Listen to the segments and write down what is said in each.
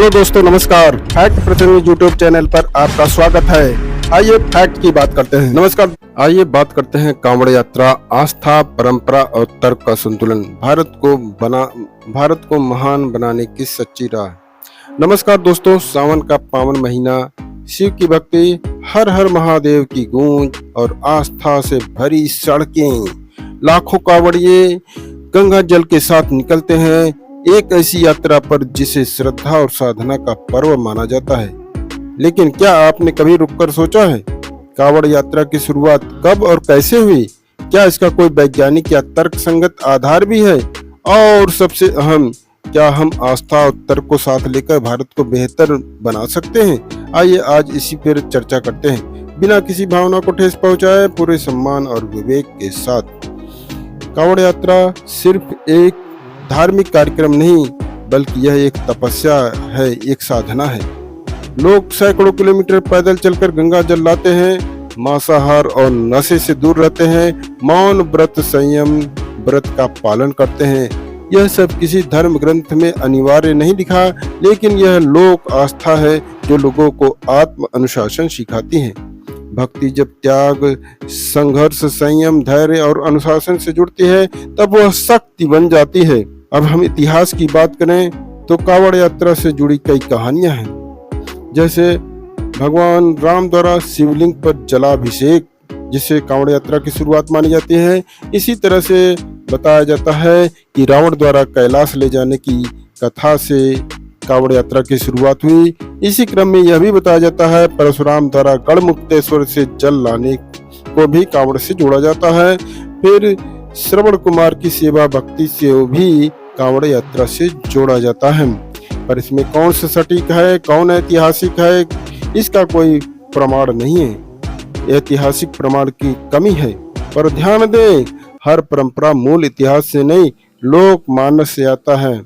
Hello दोस्तों, नमस्कार। Fact प्रतिनिधि यूट्यूब चैनल पर आपका स्वागत है। आइए फैक्ट की बात करते हैं। नमस्कार, आइए बात करते हैं कांवड़ यात्रा, आस्था, परंपरा और तर्क का संतुलन, भारत को महान बनाने की सच्ची राह। नमस्कार दोस्तों, सावन का पावन महीना, शिव की भक्ति, हर हर महादेव की गूंज और आस्था से भरी सड़कें, लाखों कांवड़िए गंगा जल के साथ निकलते हैं एक ऐसी यात्रा पर जिसे श्रद्धा और साधना का पर्व माना जाता है। लेकिन क्या आपने कभी रुककर सोचा है, कांवड़ यात्रा की शुरुआत कब और कैसे हुई? क्या इसका कोई वैज्ञानिक या तर्क संगत आधार भी है? और सबसे अहम, क्या हम आस्था और तर्क को साथ लेकर भारत को बेहतर बना सकते हैं? आइए आज इसी पर चर्चा करते हैं, बिना किसी भावना को ठेस पहुंचाए, पूरे सम्मान और विवेक के साथ। कांवड़ यात्रा सिर्फ एक धार्मिक कार्यक्रम नहीं, बल्कि यह एक तपस्या है, एक साधना है। लोग सैकड़ों किलोमीटर पैदल चलकर गंगा जल लाते हैं, मांसाहार और नशे से दूर रहते हैं, मौन व्रत, संयम व्रत का पालन करते हैं। यह सब किसी धर्म ग्रंथ में अनिवार्य नहीं लिखा, लेकिन यह लोक आस्था है जो लोगों को आत्म अनुशासन सिखाती है। भक्ति जब त्याग, संघर्ष, संयम, धैर्य और अनुशासन से जुड़ती है, तब वह शक्ति बन जाती है। अब हम इतिहास की बात करें तो कांवड़ यात्रा से जुड़ी कई कहानियां हैं। जैसे भगवान राम द्वारा शिवलिंग पर जलाभिषेक, जिससे कांवड़ यात्रा की शुरुआत मानी जाती है। इसी तरह से बताया जाता है कि रावण द्वारा कैलाश ले जाने की कथा से कांवड़ यात्रा की शुरुआत हुई। इसी क्रम में यह भी बताया जाता है परशुराम द्वारा गढ़मुक्तेश्वर से जल लाने को भी कांवड़ से जोड़ा जाता है। फिर श्रवण कुमार की सेवा भक्ति से भी कांवड़ यात्रा से जोड़ा जाता है। पर इसमें कौन सा सटीक है, कौन ऐतिहासिक है, इसका कोई प्रमाण नहीं है। ऐतिहासिक प्रमाण की कमी है। पर ध्यान दें, हर परंपरा मूल इतिहास से नहीं, लोक मानस से आता है।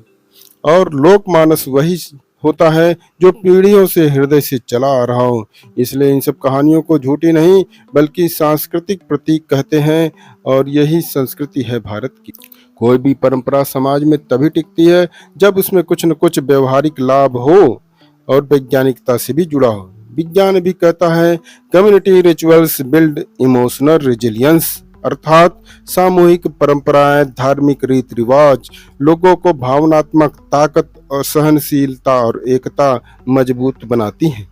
और लोक मानस वही होता है जो पीढ़ियों से हृदय से चला आ रहा हो। इसलिए इन सब कहानियों को झूठी नहीं, बल्कि सांस्कृतिक प्रतीक कहते हैं, और यही संस्कृति है भारत की। कोई भी परंपरा समाज में तभी टिकती है जब उसमें कुछ न कुछ व्यवहारिक लाभ हो और वैज्ञानिकता से भी जुड़ा हो। विज्ञान भी कहता है, community rituals build emotional resilience, अर्थात सामूहिक परंपराएं, धार्मिक रीति रिवाज लोगों को भावनात्मक ताकत और सहनशीलता और एकता मजबूत बनाती हैं।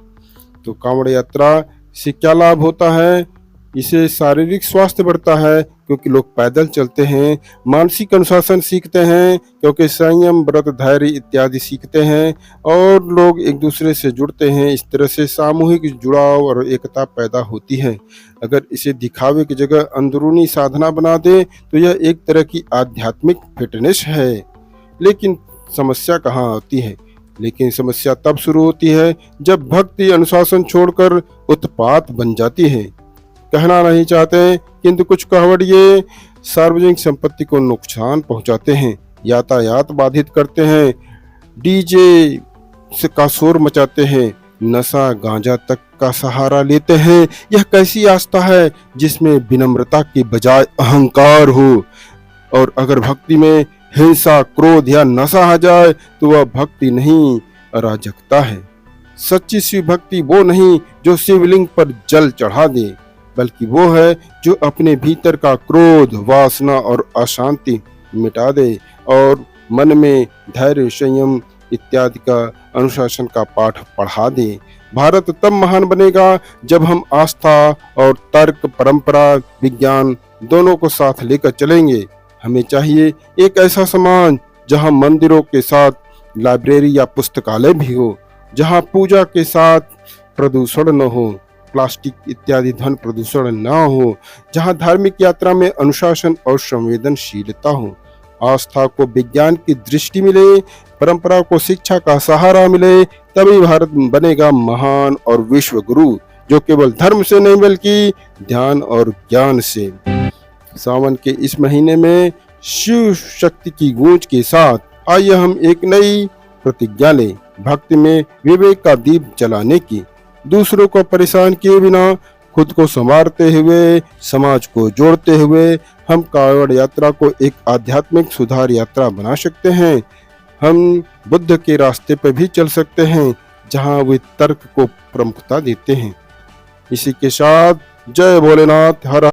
तो कांवड़ यात्रा से क्या लाभ होता है? इसे शारीरिक स्वास्थ्य बढ़ता है क्योंकि लोग पैदल चलते हैं, मानसिक अनुशासन सीखते हैं क्योंकि संयम, व्रत, धैर्य इत्यादि सीखते हैं, और लोग एक दूसरे से जुड़ते हैं। इस तरह से सामूहिक जुड़ाव और एकता पैदा होती है। अगर इसे दिखावे की जगह अंदरूनी साधना बना दे तो यह एक तरह की आध्यात्मिक फिटनेस है। लेकिन समस्या कहाँ आती है? लेकिन समस्या तब शुरू होती है जब भक्ति अनुशासन छोड़कर उत्पात बन जाती है। कहना नहीं चाहते, किंतु कुछ कांवड़िए सार्वजनिक संपत्ति को नुकसान पहुंचाते हैं, यातायात बाधित करते हैं, डीजे से का शोर मचाते हैं, नशा गांजा तक का सहारा लेते हैं। यह कैसी आस्था है जिसमें विनम्रता के बजाय अहंकार हो? और अगर भक्ति में हिंसा, क्रोध या नशा आ जाए तो वह भक्ति नहीं, अराजकता है। सच्ची शिव भक्ति वो नहीं जो शिवलिंग पर जल चढ़ा दे, बल्कि वो है जो अपने भीतर का क्रोध, वासना और अशांति मिटा दे और मन में धैर्य, संयम इत्यादि का अनुशासन का पाठ पढ़ा दे। भारत तब महान बनेगा जब हम आस्था और तर्क, परंपरा, विज्ञान दोनों को साथ लेकर चलेंगे। हमें चाहिए एक ऐसा समाज जहां मंदिरों के साथ लाइब्रेरी या पुस्तकालय भी हो, जहां पूजा के साथ प्रदूषण न हो, प्लास्टिक इत्यादि ध्वनि प्रदूषण न हो, जहां धार्मिक यात्रा में अनुशासन और संवेदनशीलता हो, आस्था को विज्ञान की दृष्टि मिले, परंपरा को शिक्षा का सहारा मिले, तभी भारत बनेगा महान और विश्व गुरु, जो केवल धर्म से नहीं बल्कि ध्यान और ज्ञान से। सावन के इस महीने में शिव शक्ति की गूंज के साथ आइए हम एक नई प्रतिज्ञा लें, भक्ति में विवेक का दीप जलाने की, दूसरों को परेशान किए बिना खुद को संवारते हुए, समाज को जोड़ते हुए हम कांवड़ यात्रा को एक आध्यात्मिक सुधार यात्रा बना सकते हैं। हम बुद्ध के रास्ते पर भी चल सकते हैं, जहां वे तर्क को प्रमुखता देते हैं। इसी के साथ जय भोलेनाथ, हर